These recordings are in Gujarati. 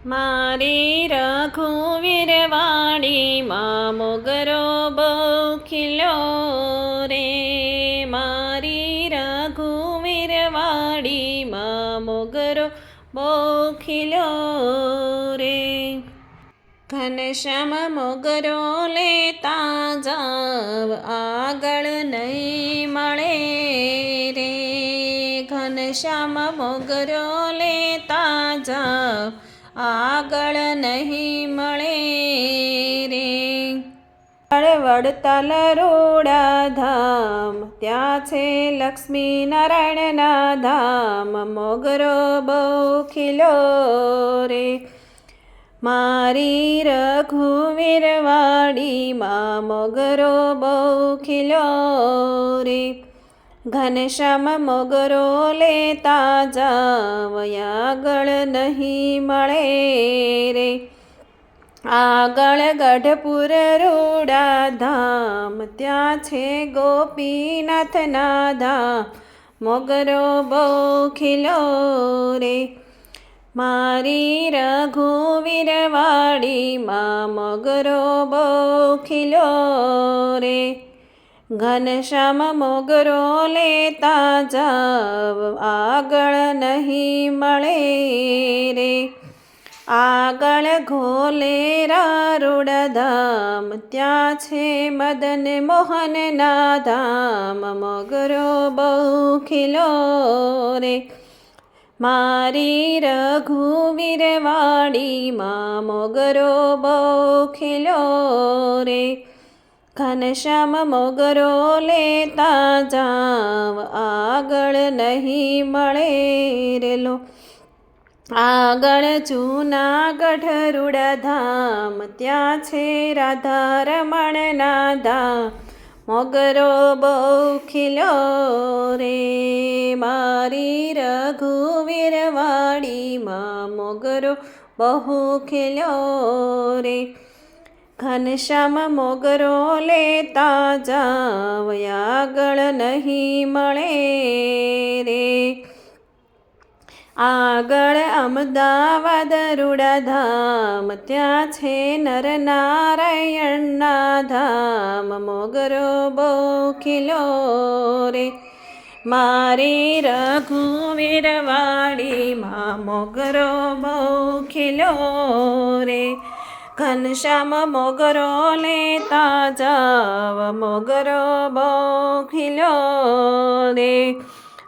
મારી રઘુવીર વાડીમાં મોગરો બહુ ખીલ્યો રે. મારી રઘુવીર વાડીમાં મોગરો બહુ ખીલ્યો રે. ઘનશ્યામ મોગરો લેતા જાવ આગળ નહીં મળે રે. ઘનશ્યામ મોગરો લેતા જાવ આગળ નહીં મળે રે. વડતાલ રોડા ધામ ત્યાં છે લક્ષ્મી નારાયણના ધામ મોગરો બહુ ખીલ્યો રે. મારી રઘુવીર વાડીમાં મોગરો બહુ ખીલ્યો રે. ઘનશ્યામ મોગરો લેતા જાવ આગળ નહીં મળે રે. આગળ ગઢપુર રોડા ધામ ત્યાં છે ગોપીનાથના ધામ મોગરો બહુ ખીલ્યો રે. મારી રઘુવીર વાડીમાં મોગરો બહુ ખીલ્યો રે. ઘનશ્યામ મોગરો લેતા જાવ આગળ નહીં મળે રે. આગળ ઘોલેરા રોડા ધામ ત્યાં છે મદન મોહનના ધામ મોગરો બહુ ખીલ્યો રે. મારી રઘુવીર વાડીમાં મોગરો બહુ ખીલ્યો રે. ઘનશ્યામ મોગરો લેતા જાવ આગળ નહીં મળે રેલો. આગળ જૂનાગઢ રૂડા ધામ ત્યાં છે રાધા રમણના ધામ મોગરો બહુ ખીલ્યો રે. મારી રઘુવીર વાડીમાં મોગરો બહુ ખીલ્યો રે. ઘનશ્યામ મોગરો લેતા જાવ આગળ નહીં મળે રે. આગળ અમદાવાદ રૂડા ધામ ત્યાં છે નરનારાયણના ધામ મોગરો બહુ ખીલ્યો રે. મારી રઘુવીર વાડીમાં મોગરો બહુ ખીલ્યો રે. ઘનશ્યામ મોગરો લેતા જાવ મોગરો બહુ ખીલ્યો રે.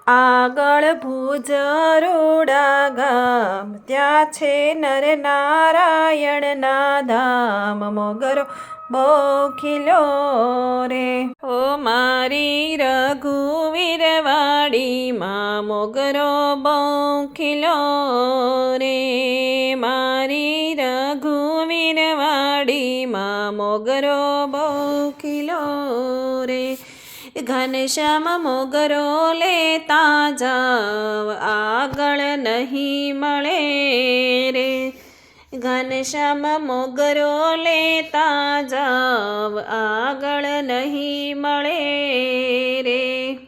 આગળ ભુજ રોડા ગામ ત્યાં છે નરનારાયણના ધામ મોગરો બહુ ખીલ્યો રે. ઓ મારી રઘુવીર વાડીમાં મોગરો બહુ ખીલ્યો રે. મારી રઘુવીર વાડીમાં મોગરો બહુ ખીલ્યો રે. ઘનશ્યામ મોગરો લેતા જાવ આગળ નહીં મળે રે. ઘનશ્યામ મોગરો લેતા જાવ આગળ નહીં મળે રે.